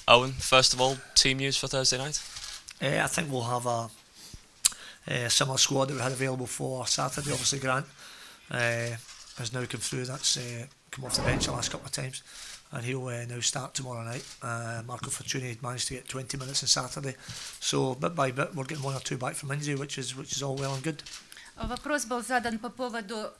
Owen, first of all, team news for Thursday night? I think we'll have a similar squad that we had available for Saturday. Obviously, Grant has now come through. That's come off the bench the last couple of times, and he'll now start tomorrow night. Marco Fortuny managed to get 20 minutes on Saturday, so bit by bit we're getting one or two back from injury, which is all well and good. Вопрос был задан по поводу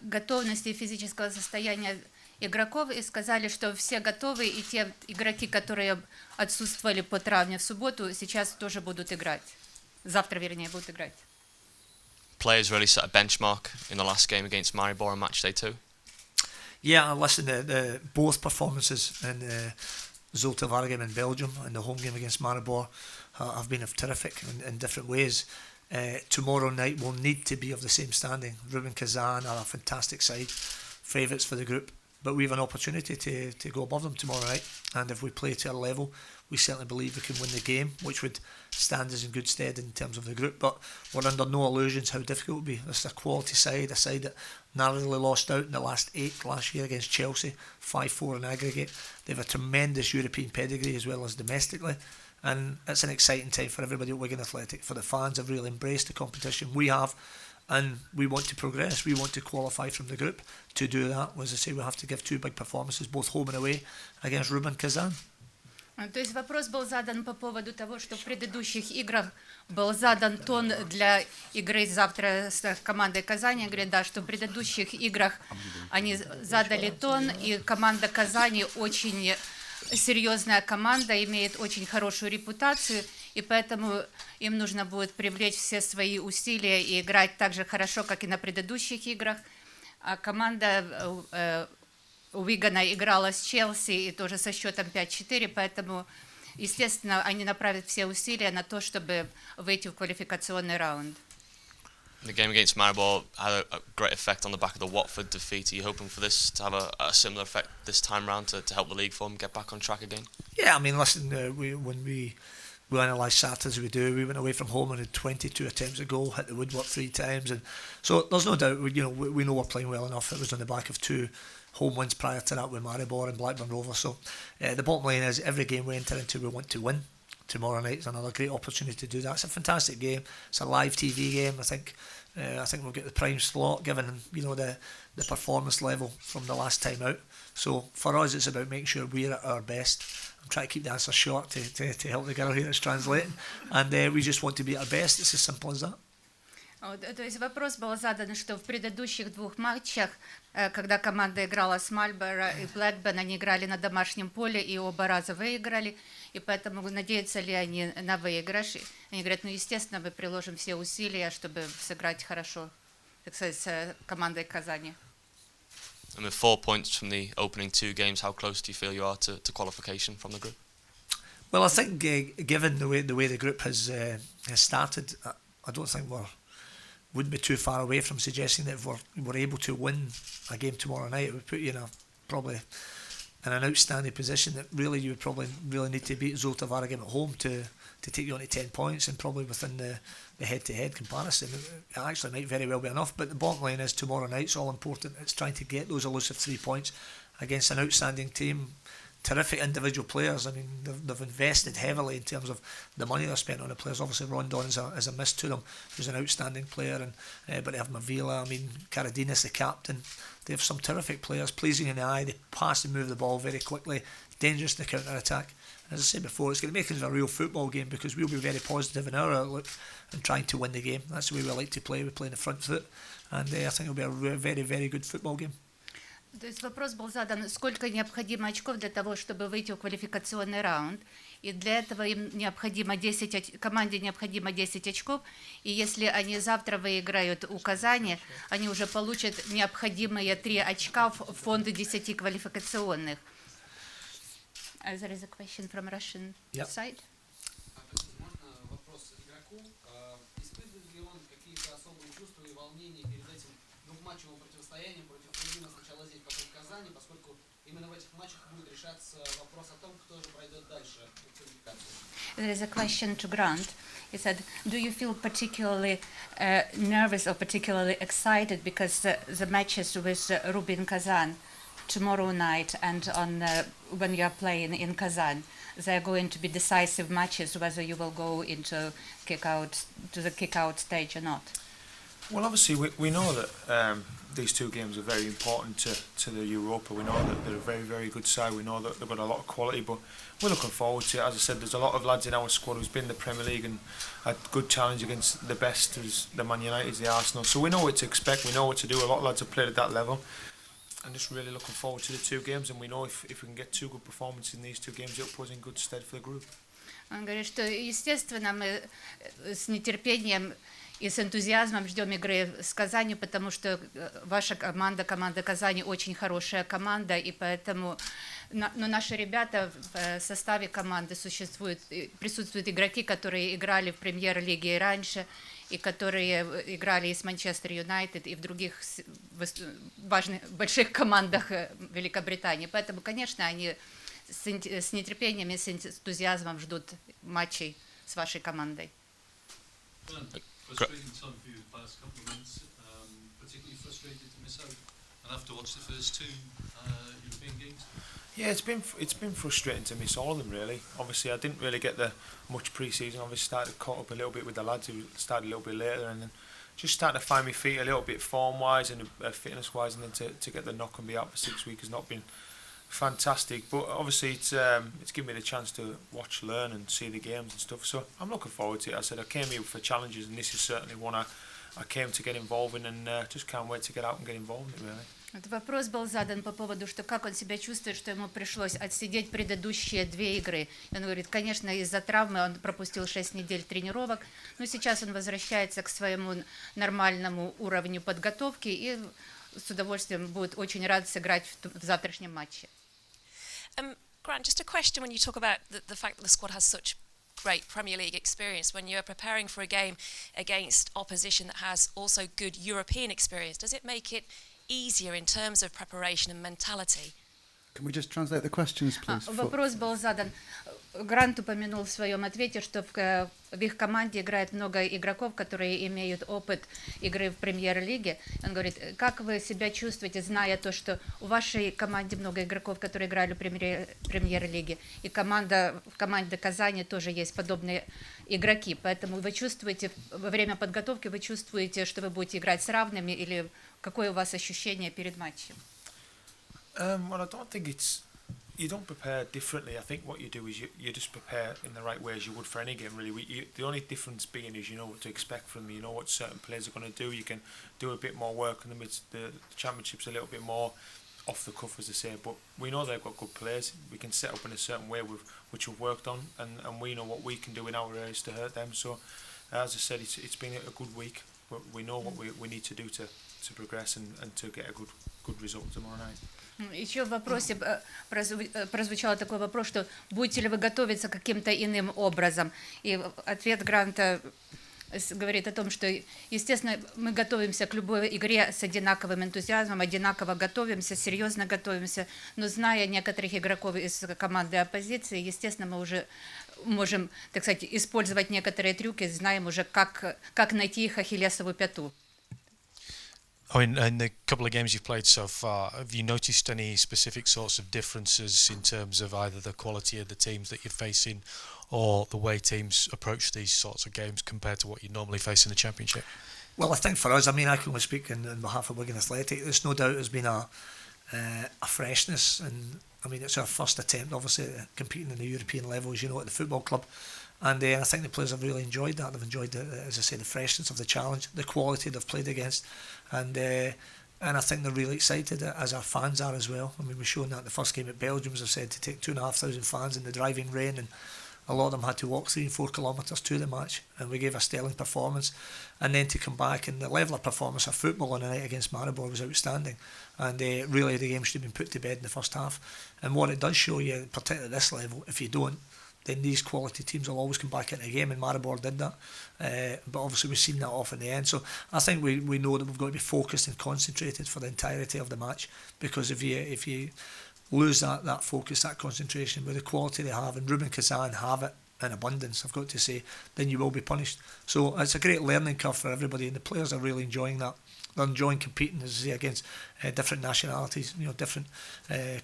готовности и физического состояния игроков, и сказали, что все готовы, и те игроки, которые отсутствовали по травме в субботу, сейчас тоже будут играть. Завтра, вернее, будут играть. Players really set a benchmark in the last game against Maribor on match day 2. Yeah, listen, both performances in Zulte Waregem in Belgium and the home game against Maribor have been terrific in different ways. Tomorrow night will need to be of the same standing. Rubin Kazan are a fantastic side, favourites for the group, but we have an opportunity to go above them tomorrow night, and if we play to our level, we certainly believe we can win the game, which would stand us in good stead in terms of the group. But we're under no illusions how difficult it will be. This is a quality side, a side that narrowly lost out in the last 8 last year against Chelsea, 5-4 in aggregate. They have a tremendous European pedigree as well as domestically, and it's an exciting time for everybody at Wigan Athletic. For the fans, have really embraced the competition. We have, and we want to progress. We want to qualify from the group. To do that, as I say, we have to give 2 big performances, both home and away, against Rubin Kazan. То есть вопрос был задан по поводу того, что в предыдущих играх был задан тон для игры завтра с командой Казани. Говорят, да, что в предыдущих играх они задали тон, и команда Казани очень серьезная команда, имеет очень хорошую репутацию, и поэтому им нужно будет привлечь все свои усилия и играть так же хорошо, как и на предыдущих играх. А команда Уигана играла с Челси и тоже со счетом 5-4, поэтому, естественно, они направят все усилия на то, чтобы выйти в квалификационный раунд. The game against Maribor had a great effect on the back of the Watford defeat. Are you hoping for this to have a similar effect this time round to help the league form get back on track again? Yeah, I mean, listen, when we analyse Saturdays, we went away from home and had 22 attempts at goal, hit the woodwork 3 times, and so there's no doubt we know we're playing well enough. It was on the back of 2 home wins prior to that with Maribor and Blackburn Rovers. So the bottom line is every game we enter into we want to win. Tomorrow night is another great opportunity to do that. It's a fantastic game. It's a live TV game. I think we'll get the prime slot given the performance level from the last time out. So for us it's about making sure we're at our best. I'm trying to keep the answer short to help the girl here that's translating, and we just want to be at our best. It's as simple as that. То есть вопрос был задан, что в предыдущих 2 матчах, когда команда играла с Мальборо и Блэкберн, они играли на домашнем поле и оба раза выиграли, и поэтому надеются ли они на выигрыш. Они говорят, естественно, мы приложим все усилия, чтобы сыграть хорошо, так сказать, с командой Казани. And with 4 points from the opening 2 games, how close do you feel you are to qualification from the group? Well, I think given the way the group has started, I don't think wouldn't be too far away from suggesting that if we're able to win a game tomorrow night, it would put you probably in an outstanding position that really you would probably really need to beat Zulte Waregem at home to take you on to 10 points, and probably within the head-to-head comparison it actually might very well be enough. But the bottom line is tomorrow night's all important. It's trying to get those elusive 3 points against an outstanding team. Terrific individual players. I mean, they've invested heavily in terms of the money they've spent on the players. Obviously, Rondon is a miss to them, who's an outstanding player, and but they have Mavila. I mean, Karadinas, the captain. They have some terrific players, pleasing in the eye. They pass and move the ball very quickly, dangerous in the counter-attack. As I said before, it's going to make it a real football game because we'll be very positive in our outlook and trying to win the game. That's the way we like to play. We play in the front foot, and I think it'll be a very, very good football game. То есть вопрос был задан, сколько необходимо очков для того, чтобы выйти в квалификационный раунд. И для этого команде необходимо 10 очков. И если они завтра выиграют у Казани, они уже получат необходимые 3 очка в фонд 10 квалификационных. There is a question from Russian side. Можно вопрос игроку? Испытывает ли он какие-то особые чувства и волнения перед этим двухматчевым противостоянием против Рубина, сначала здесь, потом в Казани, поскольку именно в этих матчах будет решаться вопрос о том, кто же пройдет дальше в квалификацию. There is a question to Grant. He said, do you feel particularly nervous or particularly excited because the matches with Rubin Kazan tomorrow night and on when you are playing in Kazan, they are going to be decisive matches whether you will go into the kick-out stage or not? Well, obviously, we know that these two games are very important to the Europa. We know that they're a very, very good side. We know that they've got a lot of quality, but we're looking forward to it. As I said, there's a lot of lads in our squad who's been in the Premier League and had good challenge against the best, as the Man United, the Arsenal. So we know what to expect. We know what to do. A lot of lads have played at that level. And just really looking forward to the two games. And we know if we can get two good performances in these two games, it'll put us in good stead for the group. Он говорит, что, естественно, мы с нетерпением и с энтузиазмом ждем игры с Казанью, потому что ваша команда Казани, очень хорошая команда, и поэтому, но наши ребята в составе команды присутствуют игроки, которые играли в Премьер-лиге и раньше, и которые играли и с Манчестер Юнайтед, и в других важных, больших командах Великобритании. Поэтому, конечно, они с нетерпением и с энтузиазмом ждут матчей с вашей командой. Frustrating time for you the past couple of months, particularly frustrated to miss out and have to watch the first two European games. Yeah, it's been frustrating to miss all of them really. Obviously, I didn't really get the much pre-season. Obviously, started caught up a little bit with the lads who started a little bit later, and then just starting to find my feet a little bit form-wise and fitness-wise, and then to get the knock and be out for 6 weeks has not been fantastic. But obviously, it's given me the chance to watch, learn, and see the games and stuff. So I'm looking forward to it. I said I came here for challenges, and this is certainly one I came to get involved in, and just can't wait to get out and get involved in it really. Вот вопрос был задан по поводу, что как он себя чувствует, что ему пришлось отсидеть предыдущие 2 игры. И он говорит, конечно, из-за травмы он пропустил 6 недель тренировок, но сейчас он возвращается к своему нормальному уровню подготовки и с удовольствием будет очень рад сыграть в завтрашнем матче. Grant, just a question when you talk about the fact that the squad has such great Premier League experience. When you're preparing for a game against opposition that has also good European experience, does it make it easier in terms of preparation and mentality? Can we just translate the questions, please? Вопрос был задан. Грант упомянул в своем ответе, что в их команде играет много игроков, которые имеют опыт игры в Премьер-лиге. Он говорит, как вы себя чувствуете, зная то, что у вашей команде много игроков, которые играли в Премьер-лиге, и в команде Казани тоже есть подобные игроки. Поэтому вы чувствуете, во время подготовки вы чувствуете, что вы будете играть с равными, или какое у вас ощущение перед матчем? Well, I don't think you don't prepare differently. I think what you do is you just prepare in the right way as you would for any game really. The only difference being is you know what to expect from them, you know what certain players are going to do. You can do a bit more work on them. The championship's a little bit more off the cuff, as I say, but we know they've got good players. We can set up in a certain way which we've worked on, and we know what we can do in our areas to hurt them. So as I said, it's been a good week, but we know what we need to do to progress and to get a good result tomorrow night. Еще в вопросе прозвучал такой вопрос, что будете ли вы готовиться каким-то иным образом. И ответ Гранта говорит о том, что, естественно, мы готовимся к любой игре с одинаковым энтузиазмом, одинаково готовимся, серьезно готовимся, но зная некоторых игроков из команды оппозиции, естественно, мы уже можем, так сказать, использовать некоторые трюки, знаем уже, как найти их ахиллесову пяту. In the couple of games you've played so far, have you noticed any specific sorts of differences in terms of either the quality of the teams that you're facing or the way teams approach these sorts of games compared to what you normally face in the Championship? Well, I think for us, I mean, I can only speak on behalf of Wigan Athletic. There's no doubt there's been a freshness, and I mean, it's our first attempt, obviously, at competing in the European level, as you know, at the football club. And I think the players have really enjoyed that. They've enjoyed, as I say, the freshness of the challenge, the quality they've played against, and I think they're really excited, as our fans are as well. I mean, we've shown that the first game at Belgium, as I've said, to take 2,500 fans in the driving rain, and a lot of them had to walk 3 and 4 kilometres to the match, and we gave a sterling performance. And then to come back, and the level of performance of football on the night against Maribor was outstanding, and really the game should have been put to bed in the first half. And what it does show you, particularly at this level, if you don't, then these quality teams will always come back into the game, and Maribor did that. But obviously we've seen that off in the end. So I think we know that we've got to be focused and concentrated for the entirety of the match, because if you lose that focus, that concentration with the quality they have, and Rubin Kazan have it in abundance, I've got to say, then you will be punished. So it's a great learning curve for everybody, and the players are really enjoying that. They're enjoying competing, as I say, against different nationalities, different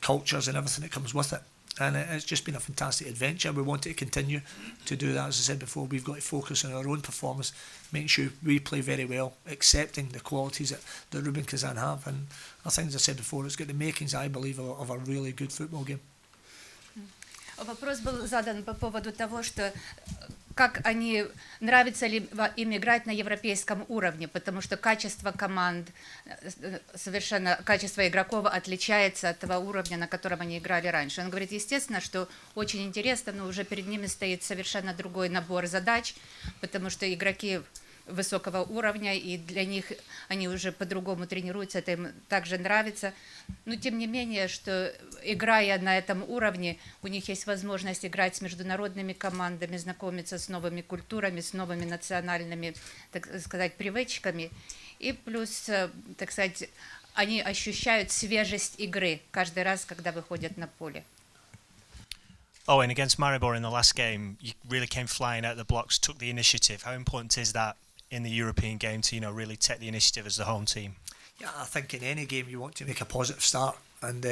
cultures and everything that comes with it. And it's just been a fantastic adventure. We want it to continue to do that. As I said before, we've got to focus on our own performance, making sure we play very well, accepting the qualities that Rubin Kazan have. And I think, as I said before, it's got the makings, I believe, of a really good football game. Вопрос был задан по поводу того, что как они, нравится ли им играть на европейском уровне, потому что качество команд, совершенно качество игроков отличается от того уровня, на котором они играли раньше. Он говорит, естественно, что очень интересно, но уже перед ними стоит совершенно другой набор задач, потому что игроки высокого уровня, и для них они уже по-другому тренируются, это им также нравится. Но тем не менее, что играя на этом уровне, у них есть возможность играть с международными командами, знакомиться с новыми культурами, с новыми национальными, так сказать, привычками. И плюс, так сказать, они ощущают свежесть игры каждый раз, когда выходят на поле. Owen, against Maribor in the last game, you really came flying out of the blocks, took the initiative. How important is that in the European game to, really take the initiative as the home team? Yeah, I think in any game you want to make a positive start, and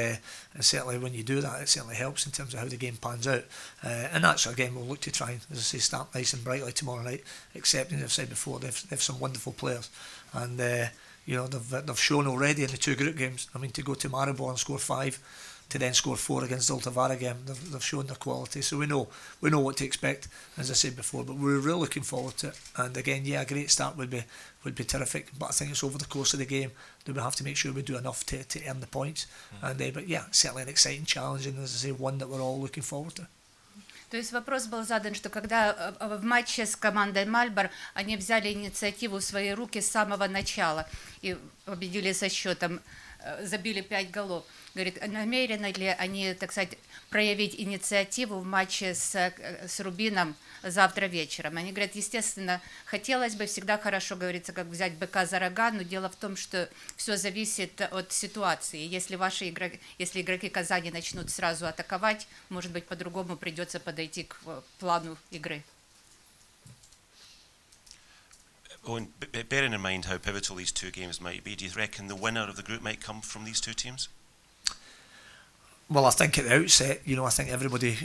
certainly when you do that, it certainly helps in terms of how the game pans out. And that's again we'll look to try and, as I say, start nice and brightly tomorrow night. Accepting, as I've said before, they've some wonderful players, and they've shown already in the two group games. I mean, to go to Maribor and score 5, to then score 4 against Zoltavara again, they've shown their quality. So we know what to expect, as I said before. But we're really looking forward to it. And again, yeah, a great start would be terrific. But I think it's over the course of the game that we have to make sure we do enough to earn the points. And but yeah, certainly an exciting challenge, and as I say, one that we're all looking forward to. То есть вопрос был задан, что когда в матче с командой Мальбор они взяли инициативу в свои руки с самого начала и победили со счетом, забили 5 голов. Говорит, намерены ли они, так сказать, проявить инициативу в матче с Рубином завтра вечером? Они говорят, естественно, хотелось бы, всегда хорошо, говорится, как взять быка за рога, но дело в том, что все зависит от ситуации. Если игроки Казани начнут сразу атаковать, может быть, по-другому придется подойти к плану игры. Owen, bearing in mind how pivotal these two games might be, do you reckon the winner of the group might come from these two teams? Well, I think at the outset, I think everybody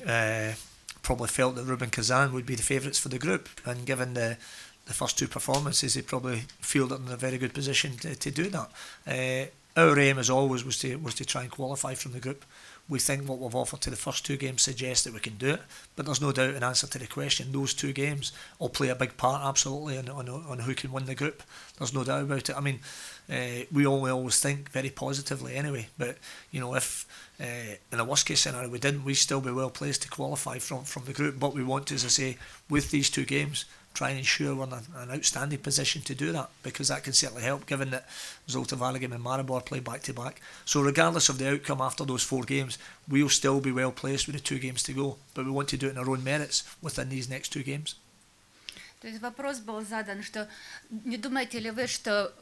probably felt that Rubin Kazan would be the favourites for the group, and given the first two performances, they probably feel that they're in a very good position to do that. Our aim, as always, was to try and qualify from the group. We think what we've offered to the first two games suggests that we can do it, but there's no doubt in answer to the question, those two games will play a big part, absolutely, on who can win the group. There's no doubt about it. I mean, we always think very positively anyway, but if in a worst case scenario we didn't, we'd still be well placed to qualify from the group. But we want to, as I say, with these two games, try and ensure we're in an outstanding position to do that, because that can certainly help, given that Zoltavara and Maribor play back to back. So regardless of the outcome after those 4 games, we'll still be well placed with the 2 games to go, but we want to do it in our own merits within these next 2 games. То есть вопрос был задан, что не думаете ли вы, что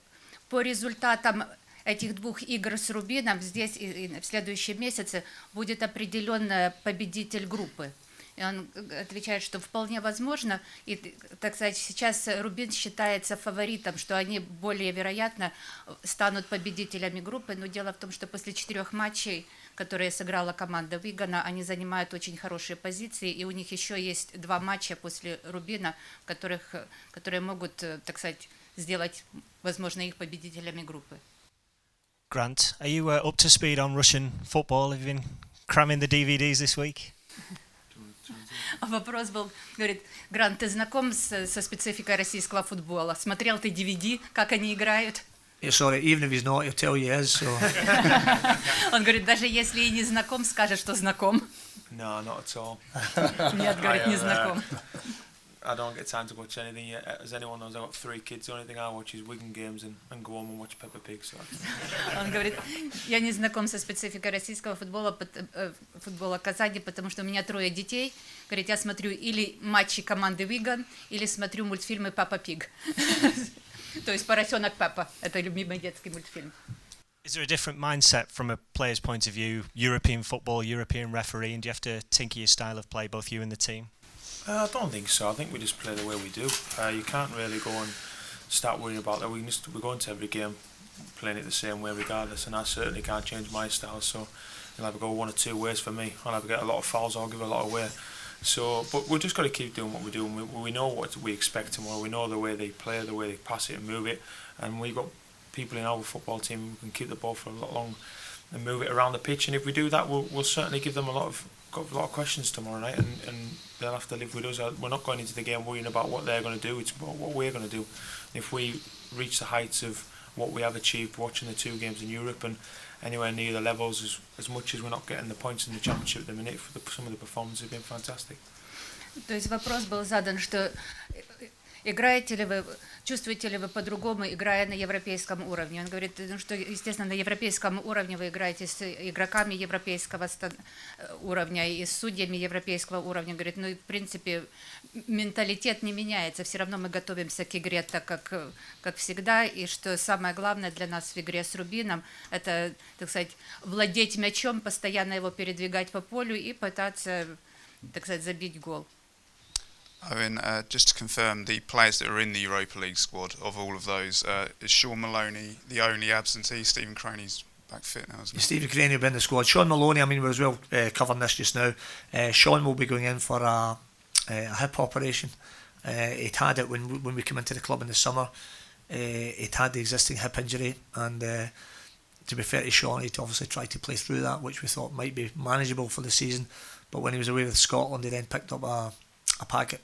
по результатам этих 2 игр с Рубином здесь и в следующем месяце будет определенный победитель группы? И он отвечает, что вполне возможно, и, так сказать, сейчас Рубин считается фаворитом, что они более вероятно станут победителями группы, но дело в том, что после 4 матчей, которые сыграла команда Вигана, они занимают очень хорошие позиции, и у них еще есть 2 матча после Рубина, которые могут, так сказать, сделать, возможно, их победителями группы. Grant, are you up to speed on Russian football? Have you been cramming the DVDs this week? Вопрос был, говорит, Грант, ты знаком со спецификой российского футбола? Смотрел ты DVD, как они играют? Yeah, sorry, even if he's not, he'll tell you he is. So. Он говорит, даже если и не знаком, скажет, что знаком. No, not at all. Нет, говорит, не знаком. I don't get time to watch anything yet. As anyone knows, I've got 3 kids. The only thing I watch is Wigan games and go home and watch Peppa Pig. So. Он говорит, я не знаком со спецификой российского футбола Казани, потому что у меня 3 детей. Говорит, я смотрю или матчи команды Wigan, или смотрю мультфильмы Peppa Pig. То есть «Поросенок Пеппа». Это любимый детский мультфильм. Is there a different mindset from a player's point of view, European football, European referee, and do you have to tinker your style of play, both you and the team? I don't think so. I think we just play the way we do. You can't really go and start worrying about that. We go into every game playing it the same way regardless, and I certainly can't change my style, so you'll either go one or two ways for me. I'll either get a lot of fouls or I'll give a lot away. So, but we've just got to keep doing what we're doing. We know what we expect tomorrow. We know the way they play, the way they pass it and move it, and we've got people in our football team who can keep the ball for a lot long and move it around the pitch. And if we do that, we'll certainly give them a lot of questions tomorrow night, and they'll have to live with us. We're not going into the game worrying about what they're going to do. It's about what we're going to do. If we reach the heights of what we have achieved watching the two games in Europe and anywhere near the levels, as much as we're not getting the points in the championship at the minute, some of the performances have been fantastic. То есть вопрос был задан, что играете ли вы, чувствуете ли вы по-другому, играя на европейском уровне? Он говорит, что, естественно, на европейском уровне вы играете с игроками европейского уровня и с судьями европейского уровня. Говорит, ну и в принципе менталитет не меняется, все равно мы готовимся к игре так, как всегда, и что самое главное для нас в игре с Рубином, это, так сказать, владеть мячом, постоянно его передвигать по полю и пытаться, так сказать, забить гол. Owen, just to confirm, the players that are in the Europa League squad, of all of those, is Sean Maloney the only absentee? Stephen Croney's back fit now, isn't he? Stephen Croney will be in the squad. Sean Maloney, I mean, we're as well covering this just now. Sean will be going in for a hip operation. He'd had it when we came into the club in the summer. He'd had the existing hip injury, and to be fair to Sean, he'd obviously tried to play through that, which we thought might be manageable for the season. But when he was away with Scotland, he then picked up a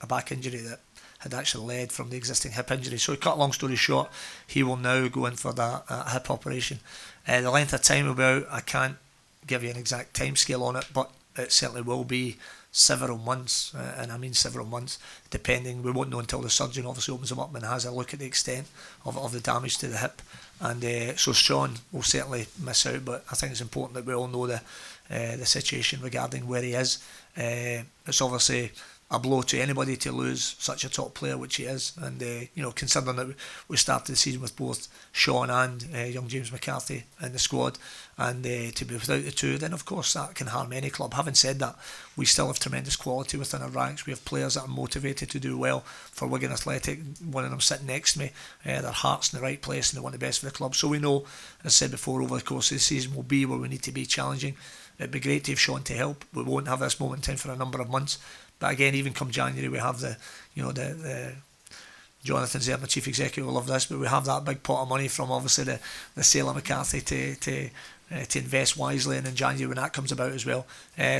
back injury that had actually led from the existing hip injury. So, cut a long story short, he will now go in for that hip operation. The length of time about, I can't give you an exact time scale on it, but it certainly will be several months, and I mean several months, depending. We won't know until the surgeon obviously opens him up and has a look at the extent of the damage to the hip. And so Sean will certainly miss out, but I think it's important that we all know the situation regarding where he is. It's obviously a blow to anybody to lose such a top player, which he is, and considering that we started the season with both Sean and young James McCarthy in the squad, and to be without the two, then of course that can harm any club. Having said that, we still have tremendous quality within our ranks. We have players that are motivated to do well for Wigan Athletic. One of them sitting next to me, their heart's in the right place and they want the best for the club. So we know, as I said before, over the course of the season will be where we need to be challenging. It'd be great to have Sean to help. We won't have this moment in time for a number of months. But again, even come January, we have the Jonathan's there, my chief executive will love this, but we have that big pot of money from obviously the sale of McCarthy to invest wisely, and in January when that comes about as well.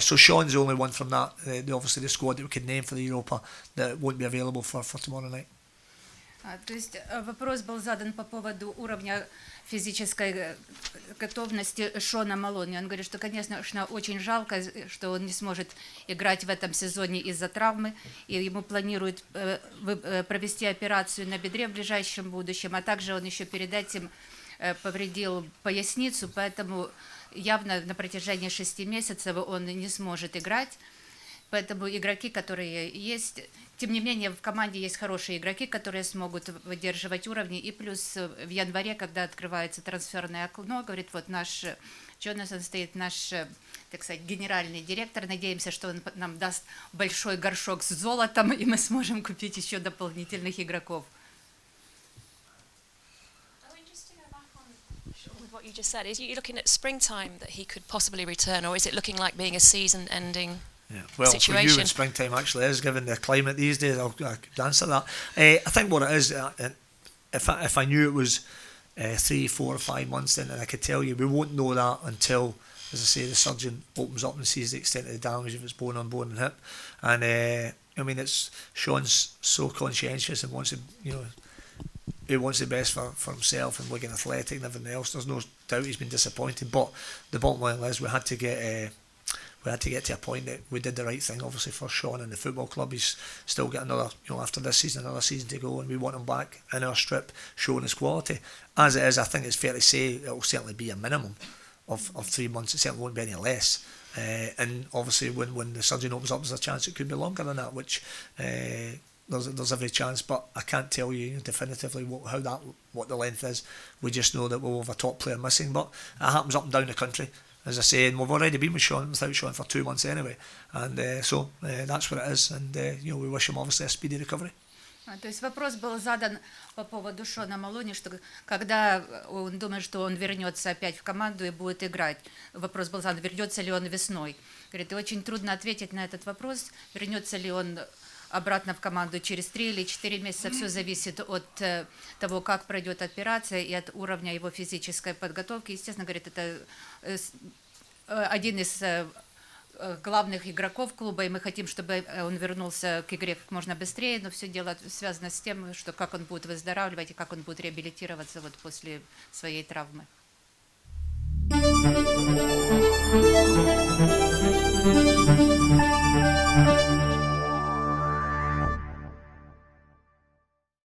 So Sean's the only one from that, obviously the squad that we could name for the Europa that won't be available for tomorrow night. То есть вопрос был задан по поводу уровня физической готовности Шона Малони. Он говорит, что, конечно, очень жалко, что он не сможет играть в этом сезоне из-за травмы, и ему планируют провести операцию на бедре в ближайшем будущем, а также он еще перед этим повредил поясницу, поэтому явно на протяжении 6 месяцев он не сможет играть. Поэтому игроки, которые есть, тем не менее в команде есть хорошие игроки, которые смогут выдерживать уровни. И плюс в январе, когда открывается трансферное окно, говорит, вот наш Джонатан стоит, наш, так сказать, генеральный директор. Надеемся, что он нам даст большой горшок с золотом, и мы сможем купить еще дополнительных игроков. What you just said, is you looking at springtime that he could possibly return, or is it looking like being a season-ending? Yeah. Well, situation? For you, when springtime actually is, given the climate these days, I could answer that. I think what it is, if I knew it was 3, 4 or 5 months, then I could tell you. We won't know that until, as I say, the surgeon opens up and sees the extent of the damage, if it's bone on bone and hip. And I mean, it's Sean's so conscientious and wants to, he wants the best for himself and Wigan Athletic and everything else. There's no doubt he's been disappointed, but the bottom line is we had to get to a point that we did the right thing, obviously, for Sean and the football club. He's still got another, after this season, another season to go, and we want him back in our strip, showing his quality. As it is, I think it's fair to say it will certainly be a minimum of 3 months. It certainly won't be any less. And obviously, when the surgeon opens up, there's a chance it could be longer than that, which there's every chance, but I can't tell you definitively what the length is. We just know that we'll have a top player missing, but it happens up and down the country, as I say, and we've already been without Sean for 2 months anyway, and so that's what it is, and we wish him obviously a speedy recovery. То есть вопрос был задан по поводу Шона Малони, что когда он думает, что он вернется опять в команду и будет играть. Вопрос был задан, вернется ли он весной. Говорит, и очень трудно ответить на этот вопрос, вернется ли он обратно в команду через 3 или 4 месяца. Все зависит от того, как пройдет операция и от уровня его физической подготовки. Естественно, говорит, это один из главных игроков клуба, и мы хотим, чтобы он вернулся к игре как можно быстрее, но все дело связано с тем, что как он будет выздоравливать и как он будет реабилитироваться вот после своей травмы.